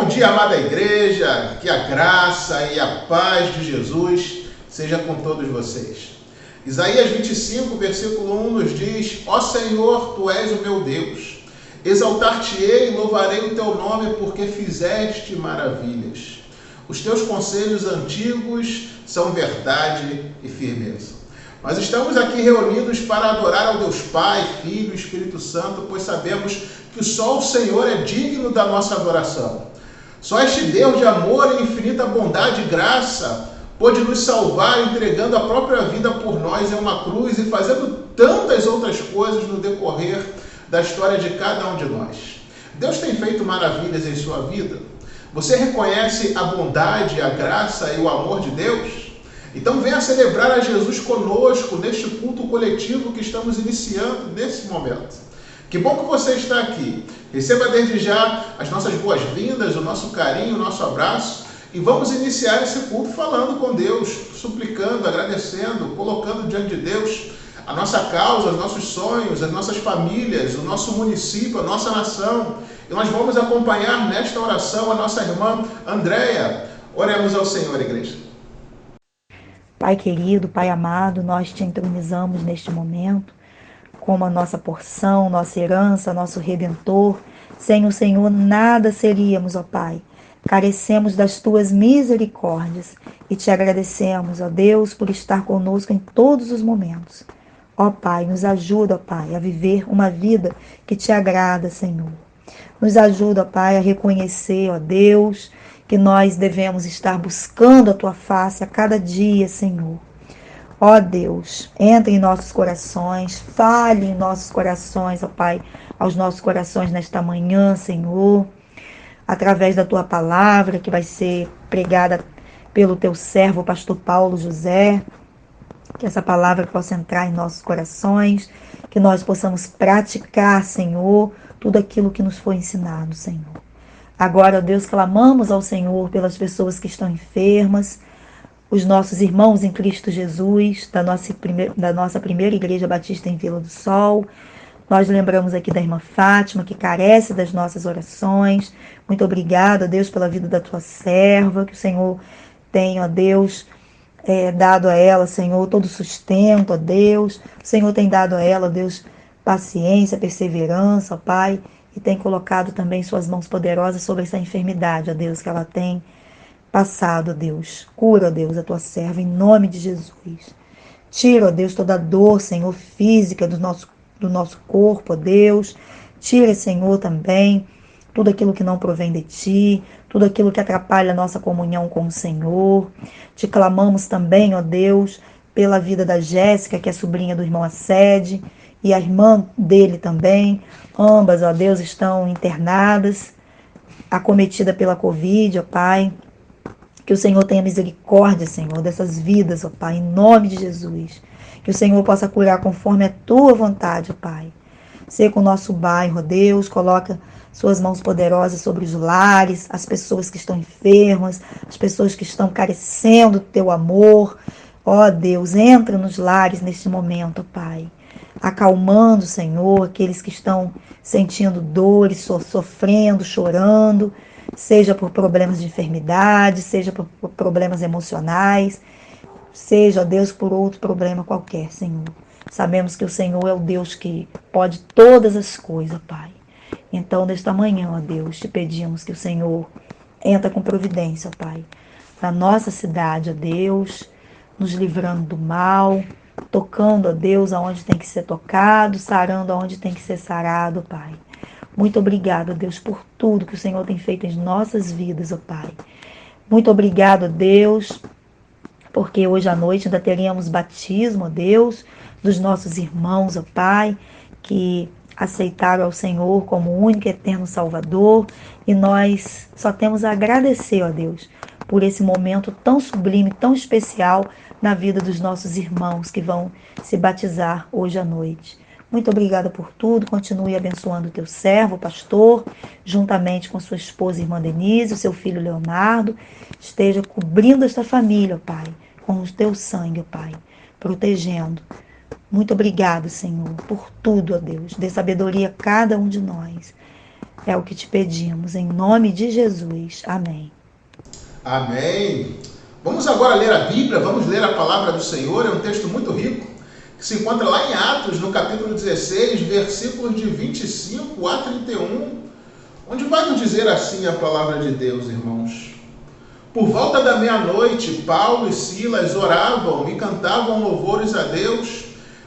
Bom dia, amada igreja, que a graça e a paz de Jesus seja com todos vocês. Isaías 25, versículo 1 nos diz: Ó Senhor, Tu és o meu Deus, exaltar-te-ei e louvarei o Teu nome, porque fizeste maravilhas. Os Teus conselhos antigos são verdade e firmeza. Nós estamos aqui reunidos para adorar ao Deus Pai, Filho e Espírito Santo, pois sabemos que só o Senhor é digno da nossa adoração. Só este Deus de amor e infinita bondade e graça pôde nos salvar entregando a própria vida por nós em uma cruz e fazendo tantas outras coisas no decorrer da história de cada um de nós. Deus tem feito maravilhas em sua vida? Você reconhece a bondade, a graça e o amor de Deus? Então venha celebrar a Jesus conosco neste culto coletivo que estamos iniciando nesse momento. Que bom que você está aqui. Receba desde já as nossas boas-vindas, o nosso carinho, o nosso abraço e vamos iniciar esse culto falando com Deus, suplicando, agradecendo, colocando diante de Deus a nossa causa, os nossos sonhos, as nossas famílias, o nosso município, a nossa nação. E nós vamos acompanhar nesta oração a nossa irmã Andréia. Oremos ao Senhor, igreja. Pai querido, Pai amado, nós te entronizamos neste momento como a nossa porção, nossa herança, nosso Redentor. Sem o Senhor nada seríamos, ó Pai. Carecemos das Tuas misericórdias e te agradecemos, ó Deus, por estar conosco em todos os momentos. Ó Pai, nos ajuda, ó Pai, a viver uma vida que te agrada, Senhor. Nos ajuda, ó Pai, a reconhecer, ó Deus, que nós devemos estar buscando a Tua face a cada dia, Senhor. Ó Deus, entre em nossos corações, fale em nossos corações, ó Pai, aos nossos corações nesta manhã, Senhor, através da Tua palavra que vai ser pregada pelo Teu servo, o pastor Paulo José, que essa palavra possa entrar em nossos corações, que nós possamos praticar, Senhor, tudo aquilo que nos foi ensinado, Senhor. Agora, ó Deus, clamamos ao Senhor pelas pessoas que estão enfermas, os nossos irmãos em Cristo Jesus, da nossa primeira Igreja Batista em Vila do Sol. Nós lembramos aqui da irmã Fátima, que carece das nossas orações. Muito obrigada, ó Deus, pela vida da Tua serva, que o Senhor tenha, ó Deus, dado a ela, Senhor, todo o sustento, ó Deus. O Senhor tem dado a ela, ó Deus, paciência, perseverança, ó Pai, e tem colocado também Suas mãos poderosas sobre essa enfermidade, ó Deus, que ela tem passado, ó Deus. Cura, ó Deus, a Tua serva, em nome de Jesus. Tira, ó Deus, toda a dor, Senhor, física do nosso corpo, ó Deus. Tira, Senhor, também tudo aquilo que não provém de Ti, tudo aquilo que atrapalha a nossa comunhão com o Senhor. Te clamamos também, ó Deus, pela vida da Jéssica, que é sobrinha do irmão Acede, e a irmã dele também. Ambas, ó Deus, estão internadas, acometida pela Covid, ó Pai. Que o Senhor tenha misericórdia, Senhor, dessas vidas, ó Pai, em nome de Jesus. Que o Senhor possa curar conforme a Tua vontade, ó Pai. Seja com o nosso bairro, ó Deus, coloca Suas mãos poderosas sobre os lares, as pessoas que estão enfermas, as pessoas que estão carecendo do Teu amor. Ó Deus, entra nos lares neste momento, ó Pai. Acalmando, Senhor, aqueles que estão sentindo dores, sofrendo, chorando, seja por problemas de enfermidade, seja por problemas emocionais, seja, ó Deus, por outro problema qualquer, Senhor. Sabemos que o Senhor é o Deus que pode todas as coisas, Pai. Então, nesta manhã, ó Deus, te pedimos que o Senhor entra com providência, Pai, na nossa cidade, ó Deus, nos livrando do mal, tocando, ó Deus, aonde tem que ser tocado, sarando aonde tem que ser sarado, Pai. Muito obrigado, ó Deus, por tudo que o Senhor tem feito em nossas vidas, ó Pai. Muito obrigado, ó Deus, porque hoje à noite ainda teremos batismo, ó Deus, dos nossos irmãos, ó Pai, que aceitaram ao Senhor como único e eterno Salvador. E nós só temos a agradecer, ó Deus, por esse momento tão sublime, tão especial na vida dos nossos irmãos que vão se batizar hoje à noite. Muito obrigada por tudo. Continue abençoando o Teu servo, o pastor, juntamente com sua esposa, irmã Denise, o seu filho Leonardo. Esteja cobrindo esta família, ó Pai, com o Teu sangue, ó Pai, protegendo. Muito obrigado, Senhor, por tudo, ó Deus. Dê sabedoria a cada um de nós. É o que te pedimos, em nome de Jesus. Amém. Amém. Vamos agora ler a Bíblia, vamos ler a palavra do Senhor, é um texto muito rico, que se encontra lá em Atos, no capítulo 16, versículos de 25 a 31, onde vai nos dizer assim a palavra de Deus, irmãos. Por volta da meia-noite, Paulo e Silas oravam e cantavam louvores a Deus,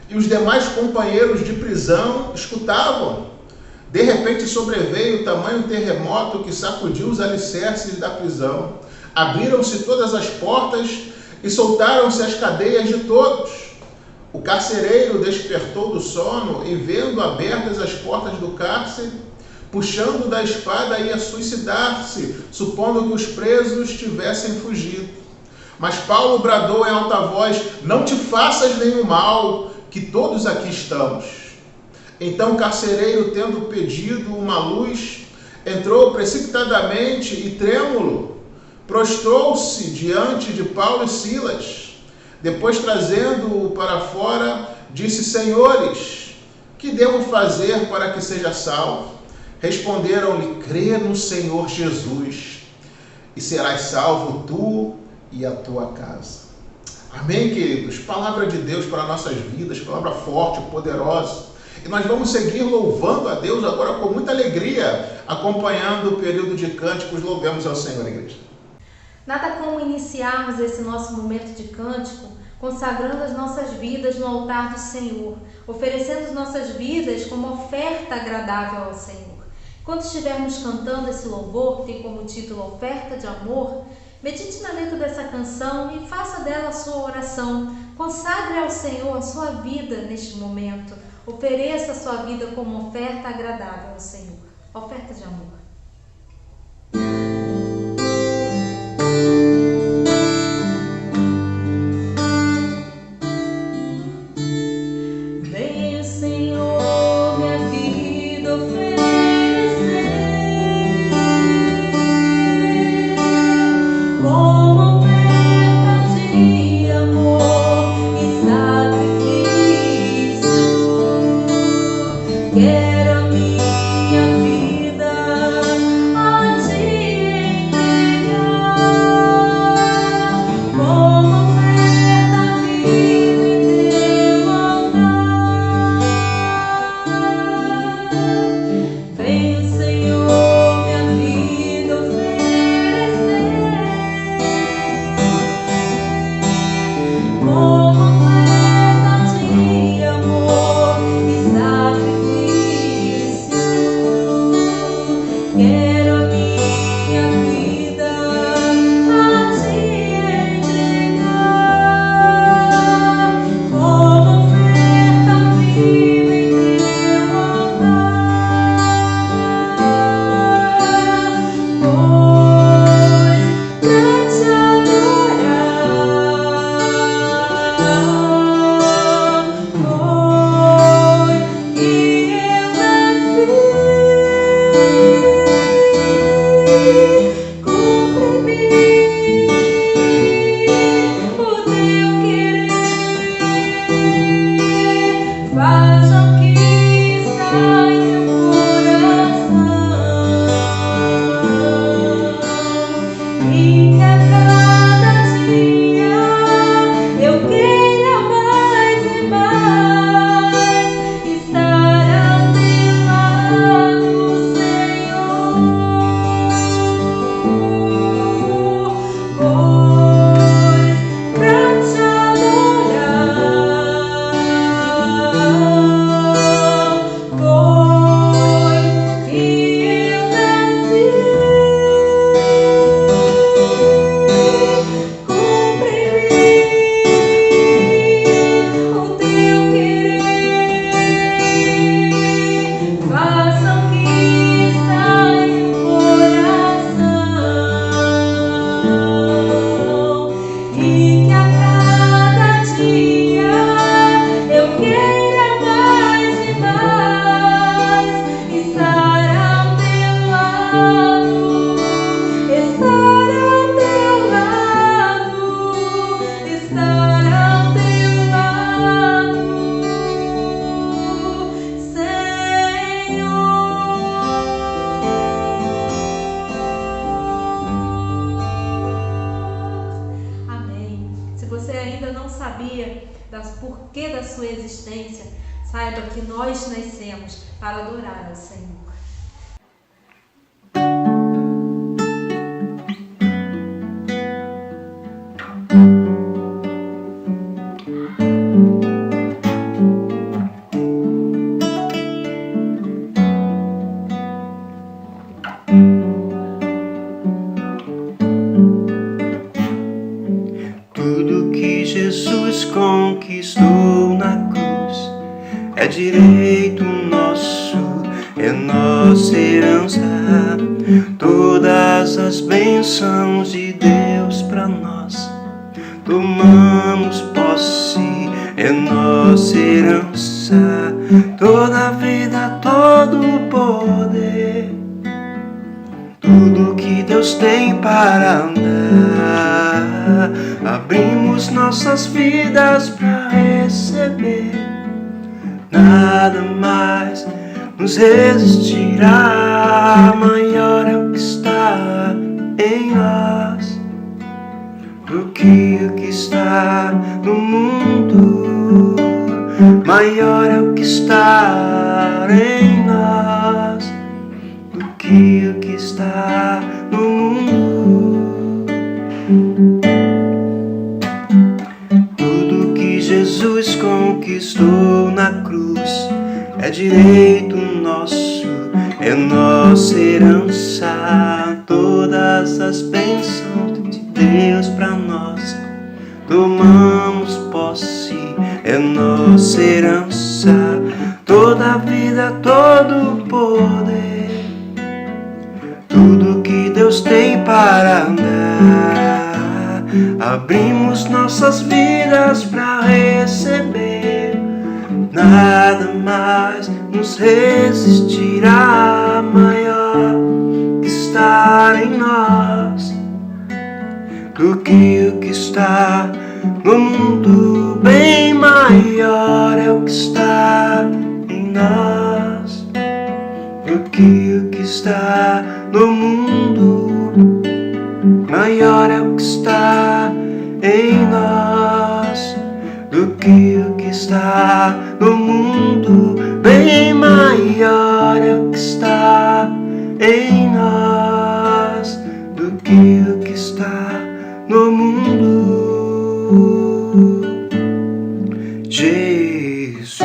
e os demais companheiros de prisão escutavam. De repente sobreveio tamanho terremoto que sacudiu os alicerces da prisão. Abriram-se todas as portas e soltaram-se as cadeias de todos. O carcereiro despertou do sono e, vendo abertas as portas do cárcere, puxando da espada, ia suicidar-se, supondo que os presos tivessem fugido. Mas Paulo bradou em alta voz: não te faças nenhum mal, que todos aqui estamos. Então o carcereiro, tendo pedido uma luz, entrou precipitadamente e, trêmulo, prostrou-se diante de Paulo e Silas. Depois, trazendo-o para fora, disse: senhores, que devo fazer para que seja salvo? Responderam-lhe: crê no Senhor Jesus, e serás salvo tu e a tua casa. Amém, queridos? Palavra de Deus para nossas vidas, palavra forte, poderosa. E nós vamos seguir louvando a Deus agora com muita alegria, acompanhando o período de cânticos. Louvemos ao Senhor, igreja. Nada como iniciarmos esse nosso momento de cântico consagrando as nossas vidas no altar do Senhor, oferecendo as nossas vidas como oferta agradável ao Senhor. Quando estivermos cantando esse louvor, que tem como título Oferta de Amor, medite na letra dessa canção e faça dela a sua oração. Consagre ao Senhor a sua vida neste momento. Ofereça a sua vida como oferta agradável ao Senhor. Oferta de amor. você ainda não sabia porquê da sua existência, saiba que nós nascemos para adorar ao Senhor. Tudo que Jesus conquistou na cruz é direito nosso, é nossa herança. Todas as bênçãos de Deus para nós, tomamos posse, é nossa herança. Toda a vida, todo o poder, tudo que Deus tem para dar, abrimos nossas vidas para receber. Nada mais nos resistirá, maior é o que está em nós do que o que está no mundo. Maior é o que está em nós do que o que está no mundo. Tudo que Jesus conquistou na cruz é direito nosso, é nossa herança. Todas as bênçãos de Deus para nós, tomamos posse, é nossa herança. Toda a vida, todo o poder, tudo que Deus tem para dar, abrimos nossas vidas para receber. Nada mais nos resistirá, maior que está em nós do que o que está no mundo. Bem maior é o que está em nós do que o que está no mundo. Maior é o que está em nós do que o que está no mundo. Bem maior é o que está em nós do que o que está no mundo. Jesus.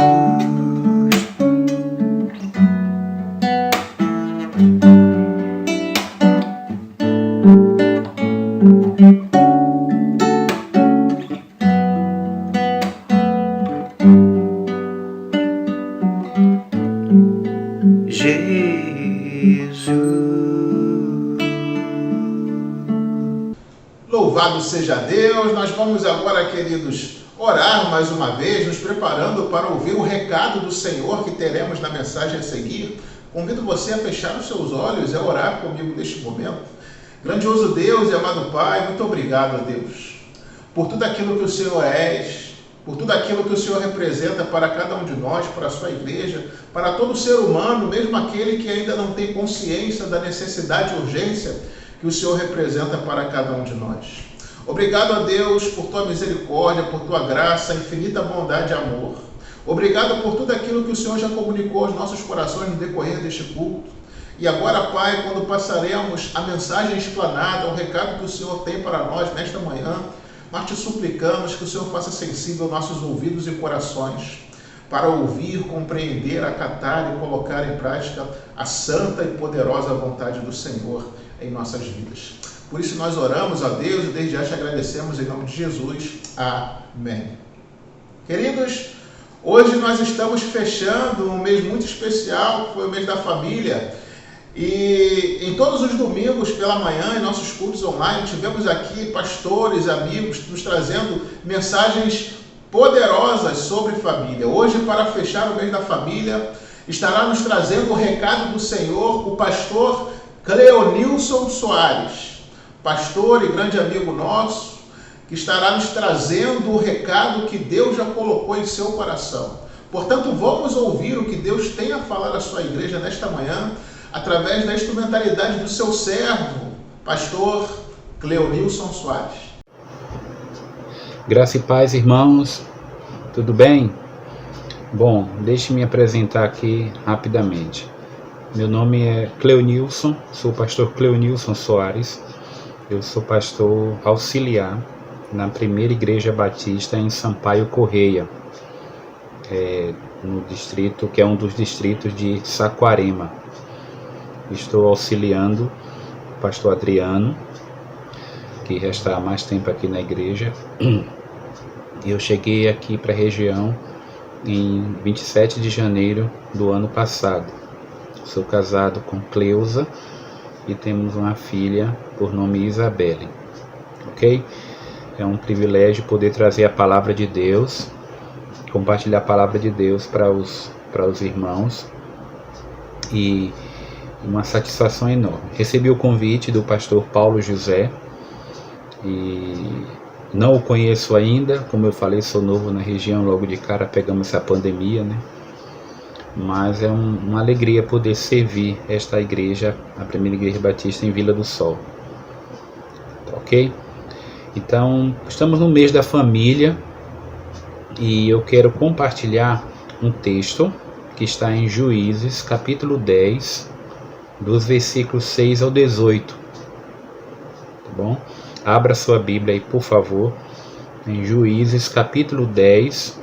Louvado seja Deus! Nós vamos agora, queridos, orar mais uma vez, nos preparando para ouvir o recado do Senhor que teremos na mensagem a seguir. Convido você a fechar os seus olhos e a orar comigo neste momento. Grandioso Deus e amado Pai, muito obrigado, a Deus, por tudo aquilo que o Senhor és, por tudo aquilo que o Senhor representa para cada um de nós, para a sua igreja, para todo ser humano, mesmo aquele que ainda não tem consciência da necessidade e urgência que o Senhor representa para cada um de nós. Obrigado, a Deus, por tua misericórdia, por tua graça, infinita bondade e amor. Obrigado por tudo aquilo que o Senhor já comunicou aos nossos corações no decorrer deste culto. E agora, Pai, quando passaremos a mensagem explanada, o recado que o Senhor tem para nós nesta manhã, nós te suplicamos que o Senhor faça sensível nossos ouvidos e corações para ouvir, compreender, acatar e colocar em prática a santa e poderosa vontade do Senhor em nossas vidas. Por isso nós oramos a Deus e desde já te agradecemos em nome de Jesus. Amém. Queridos, hoje nós estamos fechando um mês muito especial, que foi o mês da família. E em todos os domingos pela manhã, em nossos cultos online, tivemos aqui pastores, amigos, nos trazendo mensagens poderosas sobre família. Hoje, para fechar o mês da família, estará nos trazendo o recado do Senhor o pastor Cleonilson Soares, pastor e grande amigo nosso, que estará nos trazendo o recado que Deus já colocou em seu coração. Portanto, vamos ouvir o que Deus tem a falar à sua igreja nesta manhã, através da instrumentalidade do seu servo, pastor Cleonilson Soares. Graça e paz, irmãos, tudo bem? Bom, deixe-me apresentar aqui rapidamente. Meu nome é Cleonilson, sou o pastor Cleonilson Soares. Eu sou pastor auxiliar na Primeira Igreja Batista em Sampaio Correia, no distrito, que é um dos distritos de Saquarema. Estou auxiliando o pastor Adriano, que já está há mais tempo aqui na igreja. Eu cheguei aqui para a região em 27 de janeiro do ano passado. Sou casado com Cleusa e temos uma filha por nome Isabelle. Ok? É um privilégio poder trazer a palavra de Deus, compartilhar a palavra de Deus para os irmãos, e uma satisfação enorme. Recebi o convite do pastor Paulo José e não o conheço ainda, como eu falei, sou novo na região, logo de cara pegamos essa pandemia, né? Mas é uma alegria poder servir esta igreja, a Primeira Igreja Batista em Vila do Sol. Ok? Então, estamos no mês da família e eu quero compartilhar um texto que está em Juízes, capítulo 10, dos versículos 6 ao 18. Tá bom? Abra sua Bíblia aí, por favor, em Juízes, capítulo 10,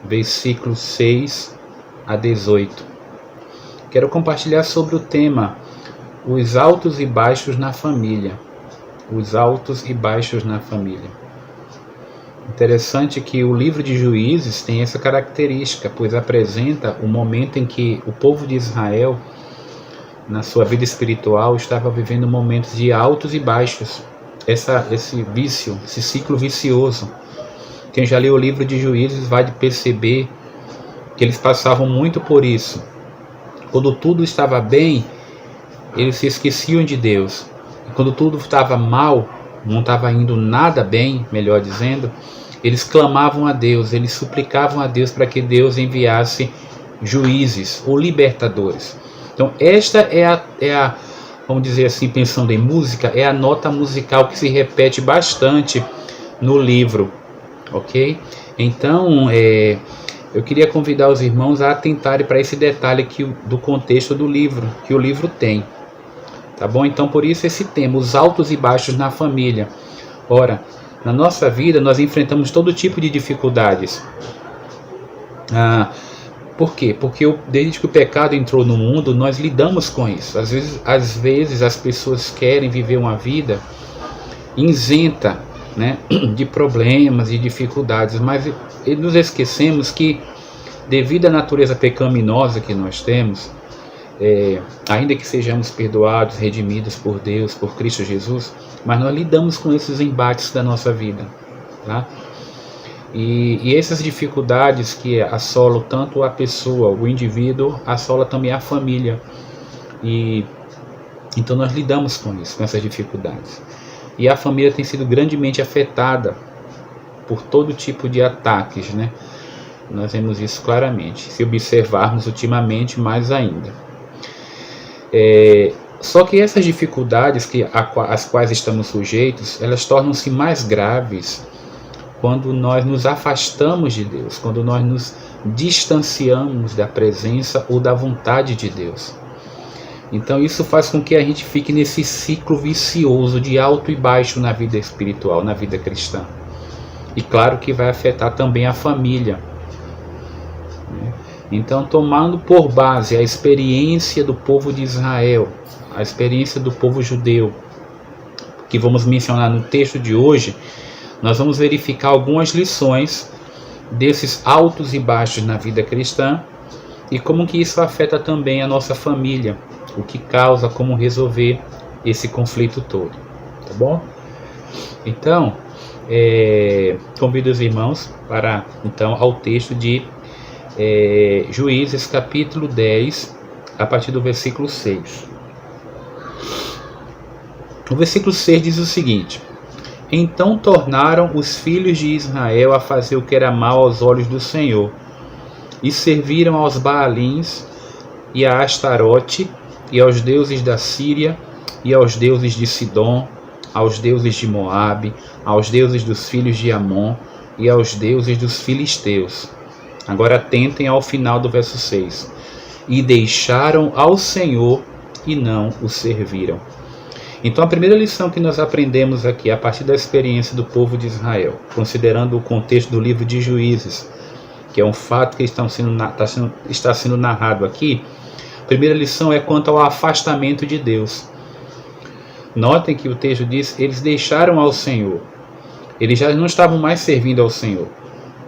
versículos 6 a 18. Quero compartilhar sobre o tema os altos e baixos na família. Os altos e baixos na família. Interessante que o livro de Juízes tem essa característica, pois apresenta o momento em que o povo de Israel, na sua vida espiritual, estava vivendo momentos de altos e baixos. Esse vício, esse ciclo vicioso. Quem já leu o livro de Juízes vai perceber que eles passavam muito por isso. Quando tudo estava bem, eles se esqueciam de Deus. E quando tudo estava mal, não estava indo nada bem, melhor dizendo, eles clamavam a Deus, eles suplicavam a Deus para que Deus enviasse juízes ou libertadores. Então esta é a vamos dizer assim, pensando em música, é a nota musical que se repete bastante no livro, ok? Então, eu queria convidar os irmãos a atentarem para esse detalhe do contexto do livro, que o livro tem, tá bom? Então, por isso esse tema, os altos e baixos na família. Ora, na nossa vida nós enfrentamos todo tipo de dificuldades. Por quê? Porque desde que o pecado entrou no mundo, nós lidamos com isso. Às vezes as pessoas querem viver uma vida isenta, né, de problemas e dificuldades, mas nos esquecemos que, devido à natureza pecaminosa que nós temos, ainda que sejamos perdoados, redimidos por Deus, por Cristo Jesus, mas nós lidamos com esses embates da nossa vida, tá? E essas dificuldades que assolam tanto a pessoa, o indivíduo, assola também a família. E então nós lidamos com isso, com essas dificuldades. E a família tem sido grandemente afetada por todo tipo de ataques, né? Nós vemos isso claramente, se observarmos ultimamente mais ainda. Só que essas dificuldades às quais estamos sujeitos, elas tornam-se mais graves quando nós nos afastamos de Deus, quando nós nos distanciamos da presença ou da vontade de Deus. Então isso faz com que a gente fique nesse ciclo vicioso de alto e baixo na vida espiritual, na vida cristã. E claro que vai afetar também a família. Então, tomando por base a experiência do povo de Israel, a experiência do povo judeu, que vamos mencionar no texto de hoje, nós vamos verificar algumas lições desses altos e baixos na vida cristã e como que isso afeta também a nossa família, o que causa, como resolver esse conflito todo, tá bom? Então, convido os irmãos para, então, ao texto de Juízes, capítulo 10, a partir do versículo 6. O versículo 6 diz o seguinte: Então tornaram os filhos de Israel a fazer o que era mal aos olhos do Senhor, e serviram aos Baalins e a Astarote, e aos deuses da Síria, e aos deuses de Sidom, aos deuses de Moabe, aos deuses dos filhos de Amon, e aos deuses dos filisteus. Agora atentem ao final do verso 6. E deixaram ao Senhor e não o serviram. Então a primeira lição que nós aprendemos aqui, a partir da experiência do povo de Israel, considerando o contexto do livro de Juízes, que é um fato que está sendo narrado aqui, a primeira lição é quanto ao afastamento de Deus. Notem que o texto diz, eles deixaram ao Senhor. Eles já não estavam mais servindo ao Senhor.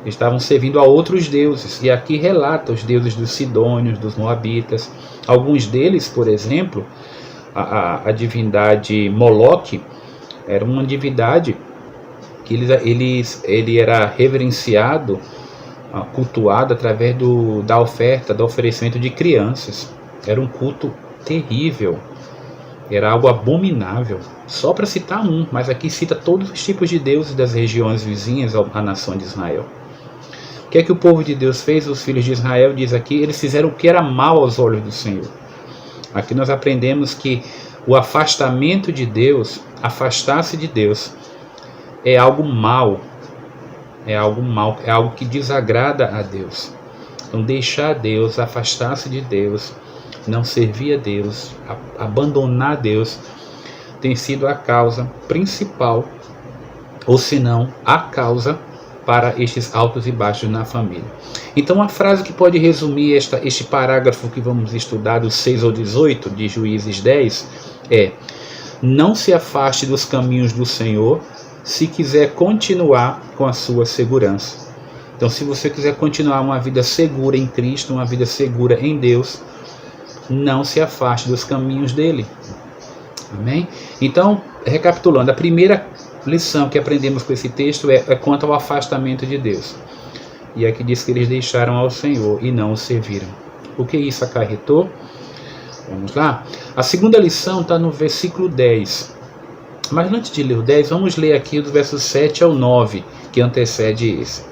Eles estavam servindo a outros deuses. E aqui relata os deuses dos sidônios, dos moabitas. Alguns deles, por exemplo, a divindade Moloque, era uma divindade que ele era reverenciado, cultuado através da oferta, do oferecimento de crianças. Era um culto terrível. Era algo abominável. Só para citar um, mas aqui cita todos os tipos de deuses das regiões vizinhas à nação de Israel. O que é que o povo de Deus fez? Os filhos de Israel, diz aqui, eles fizeram o que era mal aos olhos do Senhor. Aqui nós aprendemos que o afastamento de Deus, afastar-se de Deus, é algo mal. É algo mal, é algo que desagrada a Deus. Então deixar Deus, afastar-se de Deus, não servir a Deus, abandonar Deus, tem sido a causa principal, ou se não, a causa para estes altos e baixos na família. Então a frase que pode resumir este parágrafo que vamos estudar, do 6 ao 18 de Juízes 10, é: não se afaste dos caminhos do Senhor se quiser continuar com a sua segurança. Então, se você quiser continuar uma vida segura em Cristo, uma vida segura em Deus, não se afaste dos caminhos dele. Amém? Então, recapitulando, a primeira lição que aprendemos com esse texto é quanto ao afastamento de Deus. E aqui diz que eles deixaram ao Senhor e não o serviram. O que isso acarretou? Vamos lá? A segunda lição está no versículo 10. Mas antes de ler o 10, vamos ler aqui do verso 7 ao 9, que antecede esse.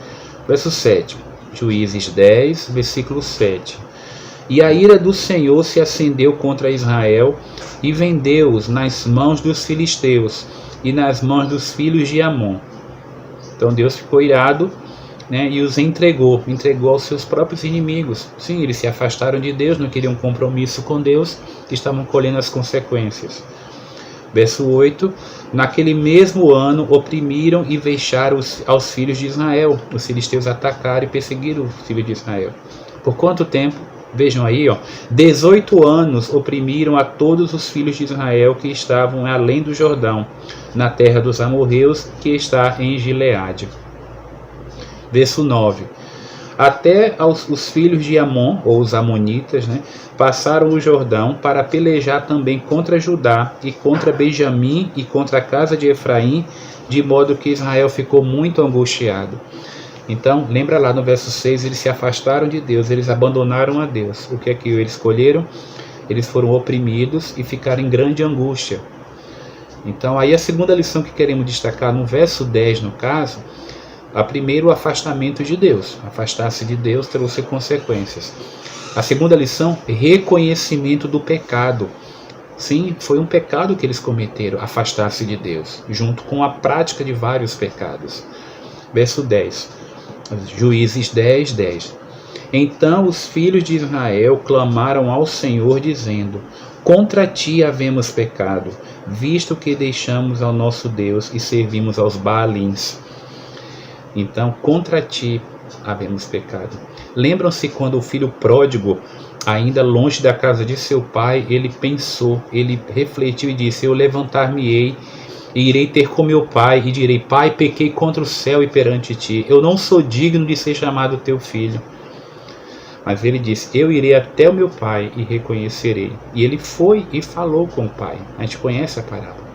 Verso 7, Juízes 10, versículo 7. E a ira do Senhor se acendeu contra Israel e vendeu-os nas mãos dos filisteus e nas mãos dos filhos de Amon. Então Deus ficou irado, e os entregou aos seus próprios inimigos. Sim, eles se afastaram de Deus, não queriam compromisso com Deus, estavam colhendo as consequências. Verso 8, naquele mesmo ano oprimiram e vexaram aos filhos de Israel. Os filisteus atacaram e perseguiram os filhos de Israel. Por quanto tempo? Vejam aí, 18 anos oprimiram a todos os filhos de Israel que estavam além do Jordão, na terra dos amorreus, que está em Gileade. Verso 9. Até os filhos de Amon, ou os amonitas, passaram o Jordão para pelejar também contra Judá e contra Benjamim e contra a casa de Efraim, de modo que Israel ficou muito angustiado. Então, lembra lá no verso 6, eles se afastaram de Deus, eles abandonaram a Deus. O que é que eles escolheram? Eles foram oprimidos e ficaram em grande angústia. Então, aí a segunda lição que queremos destacar no verso 10, no caso, a primeiro, o afastamento de Deus. Afastar-se de Deus trouxe consequências. A segunda lição, reconhecimento do pecado. Sim, foi um pecado que eles cometeram, afastar-se de Deus, junto com a prática de vários pecados. Verso 10, Juízes 10, 10. Então os filhos de Israel clamaram ao Senhor, dizendo: contra ti havemos pecado, visto que deixamos ao nosso Deus e servimos aos Baalins. Então, contra ti havemos pecado. Lembram-se quando o filho pródigo, ainda longe da casa de seu pai, ele pensou, ele refletiu e disse: eu levantar-me-ei e irei ter com meu pai e direi: pai, pequei contra o céu e perante ti, eu não sou digno de ser chamado teu filho. Mas ele disse: eu irei até o meu pai e reconhecerei. E ele foi e falou com o pai. A gente conhece a parábola.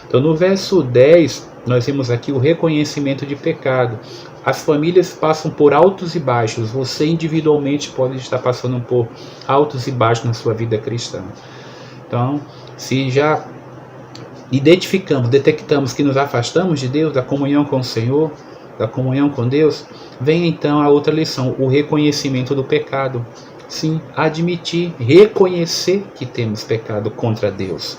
Então, no verso 10, nós vemos aqui o reconhecimento de pecado. As famílias passam por altos e baixos. Você individualmente pode estar passando por altos e baixos na sua vida cristã. Então, se já detectamos que nos afastamos de Deus, da comunhão com o Senhor, da comunhão com Deus, vem então a outra lição, o reconhecimento do pecado. Sim, admitir, reconhecer que temos pecado contra Deus.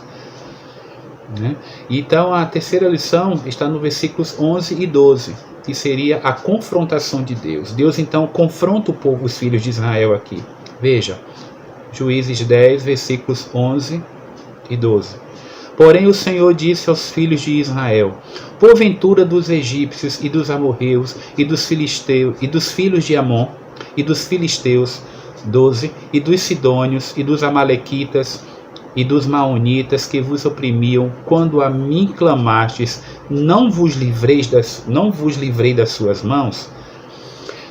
Então a terceira lição está no versículos 11 e 12. que seria a confrontação de Deus. Deus então confronta o povo, os filhos de Israel aqui. Veja, Juízes 10, versículos 11 e 12. Porém o Senhor disse aos filhos de Israel: porventura dos egípcios e dos amorreus e dos filisteus e dos filhos de Amon e dos filisteus, 12, e dos sidônios e dos amalequitas e dos maonitas que vos oprimiam, quando a mim clamastes, não vos livrei das suas mãos?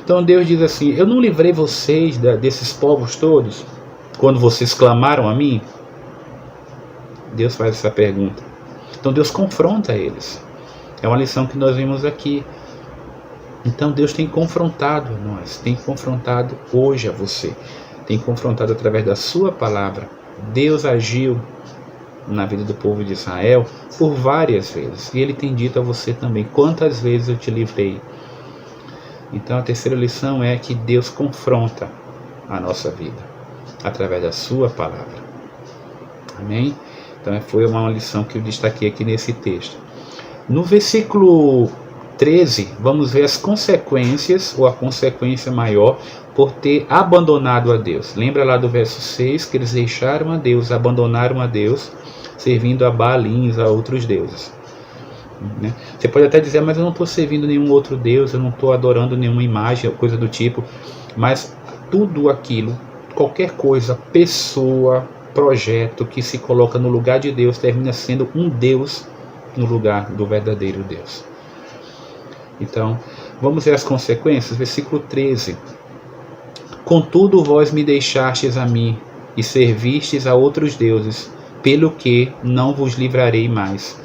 Então Deus diz assim: eu não livrei vocês desses povos todos, quando vocês clamaram a mim? Deus faz essa pergunta. Então Deus confronta eles. É uma lição que nós vimos aqui. Então Deus tem confrontado nós, tem confrontado hoje a você, tem confrontado através da sua palavra. Deus agiu na vida do povo de Israel por várias vezes, e Ele tem dito a você também: quantas vezes eu te livrei. Então a terceira lição é que Deus confronta a nossa vida através da sua palavra. Amém? Então foi uma lição que eu destaquei aqui nesse texto. No versículo 13, vamos ver as consequências, ou a consequência maior, por ter abandonado a Deus. Lembra lá do verso 6, que eles deixaram a Deus, abandonaram a Deus, servindo a Baalins, a outros deuses. Você pode até dizer: mas eu não estou servindo nenhum outro Deus, eu não estou adorando nenhuma imagem, coisa do tipo. Mas tudo aquilo, qualquer coisa, pessoa, projeto que se coloca no lugar de Deus, termina sendo um Deus no lugar do verdadeiro Deus. Então, vamos ver as consequências. Versículo 13. Contudo vós me deixastes a mim, e servistes a outros deuses, pelo que não vos livrarei mais.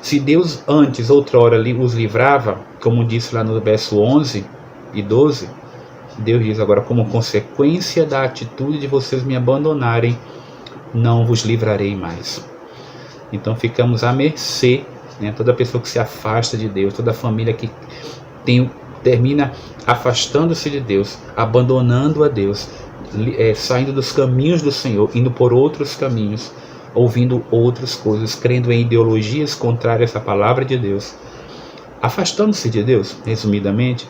Se Deus antes, outrora, os livrava, como disse lá no verso 11 e 12, Deus diz agora: como consequência da atitude de vocês me abandonarem, não vos livrarei mais. Então ficamos à mercê, toda pessoa que se afasta de Deus, toda família que termina afastando-se de Deus, abandonando a Deus, saindo dos caminhos do Senhor, indo por outros caminhos, ouvindo outras coisas, crendo em ideologias contrárias à palavra de Deus, afastando-se de Deus, resumidamente,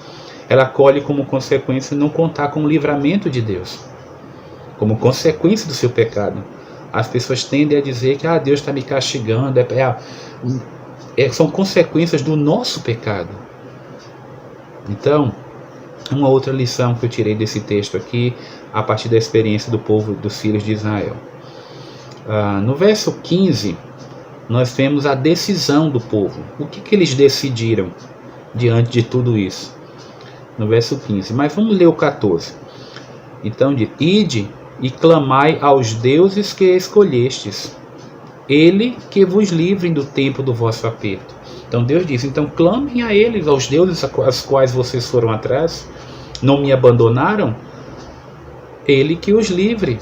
ela colhe como consequência não contar com o livramento de Deus, como consequência do seu pecado. As pessoas tendem a dizer que Deus está me castigando, são consequências do nosso pecado. Então, uma outra lição que eu tirei desse texto aqui, a partir da experiência do povo, dos filhos de Israel. No verso 15, nós vemos a decisão do povo. O que eles decidiram diante de tudo isso? No verso 15. Mas vamos ler o 14. Então diz: ide e clamai aos deuses que escolhestes, ele que vos livre do tempo do vosso aperto. Então Deus diz: então clamem a eles, aos deuses aos quais vocês foram atrás, não me abandonaram, ele que os livre.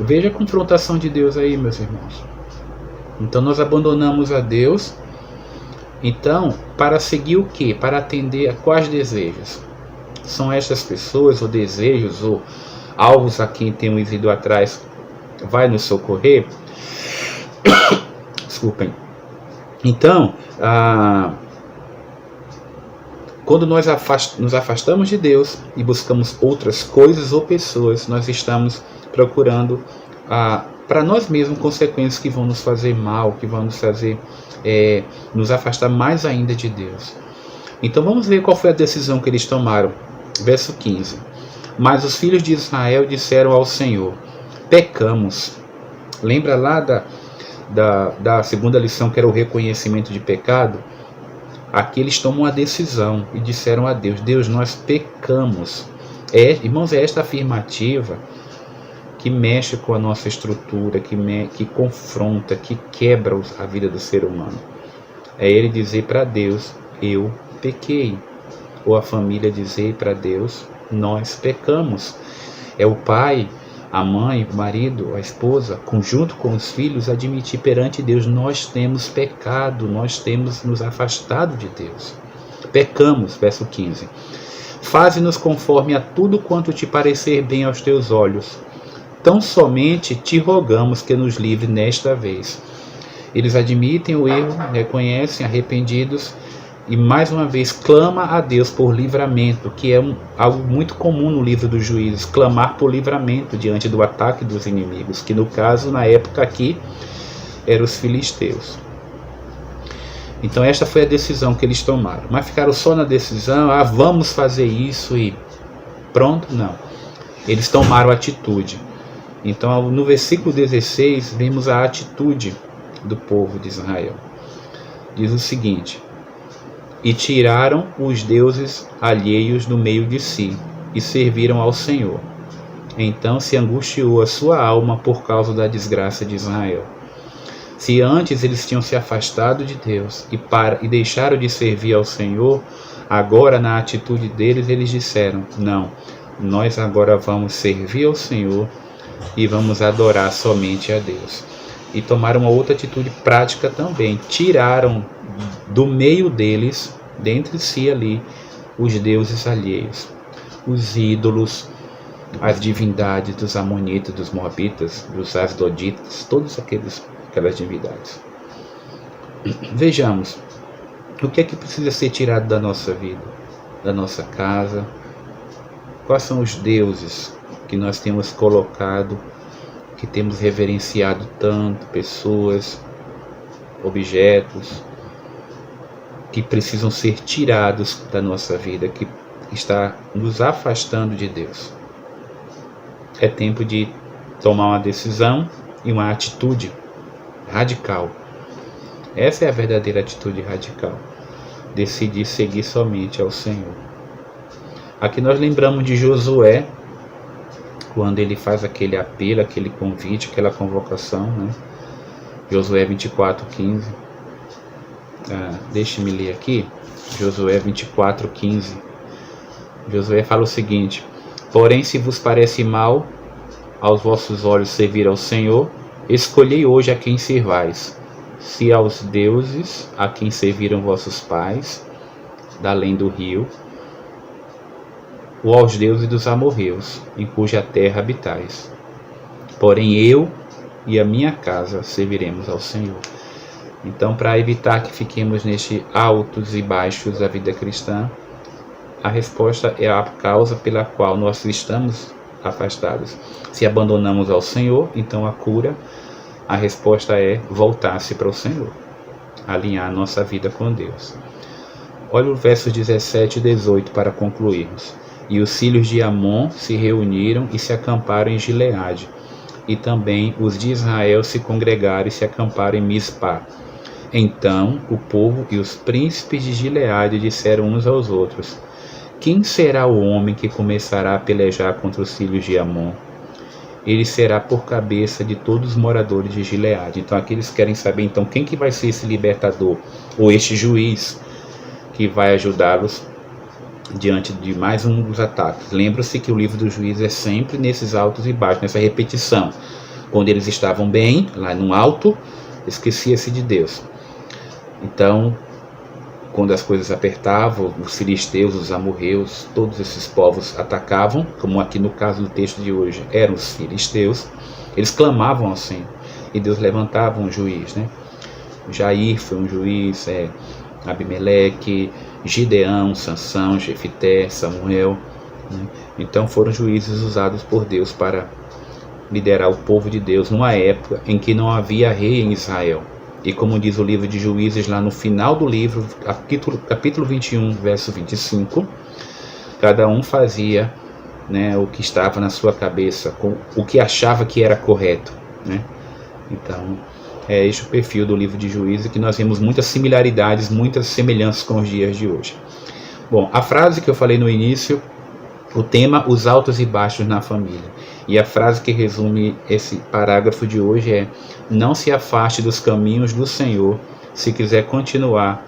Veja a confrontação de Deus aí, meus irmãos. Então nós abandonamos a Deus, então, para seguir o quê? Para atender a quais desejos? São estas pessoas, ou desejos, ou alvos a quem temos ido atrás, vai nos socorrer? Desculpem. Então, quando nós nos afastamos de Deus e buscamos outras coisas ou pessoas, nós estamos procurando para nós mesmos consequências que vão nos fazer mal, que vão nos fazer nos afastar mais ainda de Deus. Então vamos ver qual foi a decisão que eles tomaram. Verso 15. Mas os filhos de Israel disseram ao Senhor: pecamos. Lembra lá da segunda lição, que era o reconhecimento de pecado? Aqui eles tomam a decisão e disseram a Deus: Deus, nós pecamos. Irmãos, é esta afirmativa que mexe com a nossa estrutura, que confronta, que quebra a vida do ser humano. É ele dizer para Deus: eu pequei. Ou a família dizer para Deus: nós pecamos. É o pai, a mãe, o marido, a esposa, junto com os filhos, admitir perante Deus: nós temos pecado, nós temos nos afastado de Deus. Pecamos, verso 15. Faze-nos conforme a tudo quanto te parecer bem aos teus olhos. Tão somente te rogamos que nos livre nesta vez. Eles admitem o erro, reconhecem, arrependidos, e mais uma vez clama a Deus por livramento, que é algo muito comum no livro dos Juízes, clamar por livramento diante do ataque dos inimigos, que no caso, na época aqui, eram os filisteus. Então esta foi a decisão que eles tomaram, mas ficaram só na decisão, vamos fazer isso e pronto? Não, eles tomaram atitude. Então no versículo 16 vemos a atitude do povo de Israel. Diz o seguinte: e tiraram os deuses alheios do meio de si, e serviram ao Senhor. Então se angustiou a sua alma por causa da desgraça de Israel. Se antes eles tinham se afastado de Deus e deixaram de servir ao Senhor, agora na atitude deles eles disseram: não, nós agora vamos servir ao Senhor e vamos adorar somente a Deus. E tomaram uma outra atitude prática também, tiraram do meio deles, dentre si ali, os deuses alheios, os ídolos, as divindades dos amonitas, dos moabitas, dos asdoditas, todas aquelas divindades. Vejamos, o que é que precisa ser tirado da nossa vida, da nossa casa? Quais são os deuses que nós temos colocado, que temos reverenciado tanto, pessoas, objetos, que precisam ser tirados da nossa vida, que está nos afastando de Deus? É tempo de tomar uma decisão e uma atitude radical. Essa é a verdadeira atitude radical. Decidir seguir somente ao Senhor. Aqui nós lembramos de Josué, quando ele faz aquele apelo, aquele convite, aquela convocação, né? Josué 24:15. Deixe-me ler aqui. Josué 24:15. Josué fala o seguinte: porém, se vos parece mal aos vossos olhos servir ao Senhor, escolhei hoje a quem servais, se aos deuses a quem serviram vossos pais, da além do rio, ou aos deuses dos amorreus, em cuja terra habitais. Porém eu e a minha casa serviremos ao Senhor. Então, para evitar que fiquemos neste altos e baixos da vida cristã, a resposta é a causa pela qual nós estamos afastados. Se abandonamos ao Senhor, então a cura, a resposta é voltar-se para o Senhor, alinhar nossa vida com Deus. Olha o verso 17 e 18 para concluirmos. E os filhos de Amon se reuniram e se acamparam em Gileade, e também os de Israel se congregaram e se acamparam em Mispá. Então o povo e os príncipes de Gileade disseram uns aos outros: quem será o homem que começará a pelejar contra os filhos de Amon? Ele será por cabeça de todos os moradores de Gileade. Então aqui eles querem saber, então, quem que vai ser esse libertador, ou este juiz que vai ajudá-los diante de mais um dos ataques. Lembra-se que o livro do Juízes é sempre nesses altos e baixos, nessa repetição. Quando eles estavam bem, lá no alto, esquecia-se de Deus. Então, quando as coisas apertavam, os filisteus, os amorreus, todos esses povos atacavam, como aqui no caso do texto de hoje, eram os filisteus, eles clamavam assim, e Deus levantava um juiz, né? Jair foi um juiz, Abimeleque, Gideão, Sansão, Jefité, Samuel, né? Então foram juízes usados por Deus para liderar o povo de Deus numa época em que não havia rei em Israel. E como diz o livro de Juízes lá no final do livro, capítulo 21, verso 25, cada um fazia, né, o que estava na sua cabeça, o que achava que era correto, né? Então, é este o perfil do livro de Juízes, que nós vemos muitas similaridades, muitas semelhanças com os dias de hoje. Bom, a frase que eu falei no início, o tema, os altos e baixos na família. E a frase que resume esse parágrafo de hoje é: não se afaste dos caminhos do Senhor se quiser continuar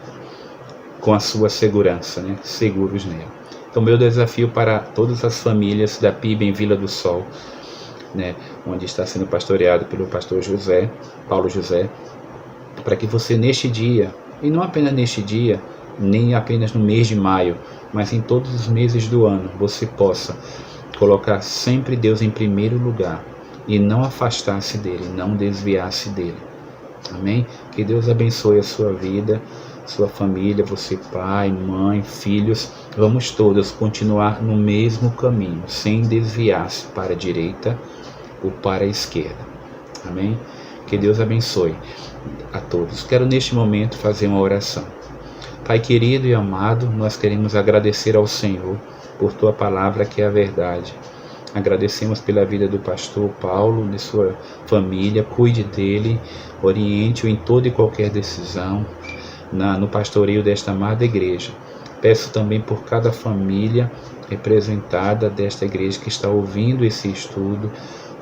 com a sua segurança, né? Seguros nele. Então, meu desafio para todas as famílias da PIB em Vila do Sol, né, onde está sendo pastoreado pelo pastor Paulo José, para que você neste dia, e não apenas neste dia, nem apenas no mês de maio, mas em todos os meses do ano, você possa colocar sempre Deus em primeiro lugar e não afastar-se dele, não desviar-se dele. Amém? Que Deus abençoe a sua vida, sua família, você pai, mãe, filhos, vamos todos continuar no mesmo caminho, sem desviar-se para a direita ou para a esquerda. Amém? Que Deus abençoe a todos. Quero neste momento fazer uma oração. Pai querido e amado, nós queremos agradecer ao Senhor por tua palavra que é a verdade. Agradecemos pela vida do pastor Paulo, de sua família, cuide dele, oriente-o em toda e qualquer decisão no pastoreio desta amada igreja. Peço também por cada família representada desta igreja que está ouvindo esse estudo.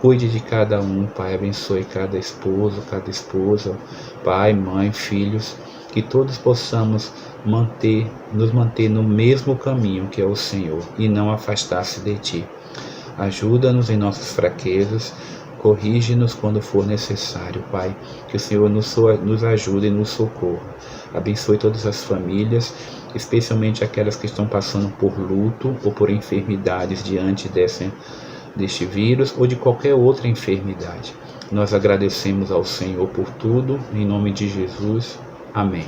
Cuide de cada um, Pai, abençoe cada esposo, cada esposa, pai, mãe, filhos, que todos possamos nos manter no mesmo caminho que é o Senhor e não afastar-se de Ti. Ajuda-nos em nossas fraquezas, corrige-nos quando for necessário, Pai, que o Senhor nos ajude e nos socorra. Abençoe todas as famílias, especialmente aquelas que estão passando por luto ou por enfermidades diante deste vírus ou de qualquer outra enfermidade. Nós agradecemos ao Senhor por tudo, em nome de Jesus. Amém.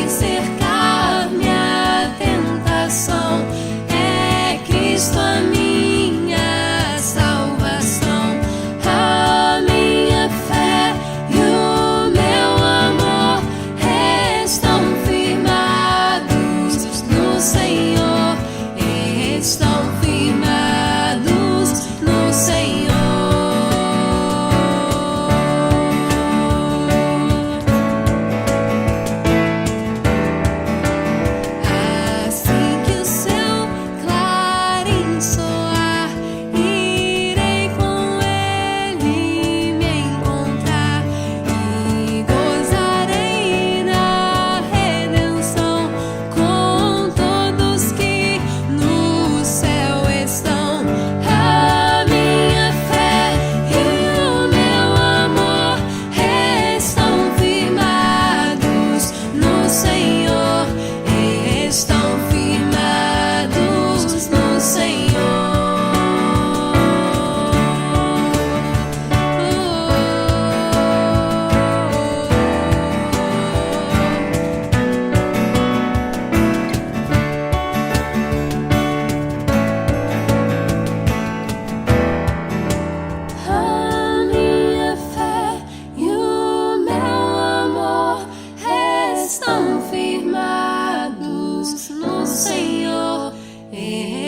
Cercar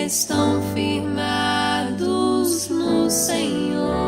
estão firmados no Senhor.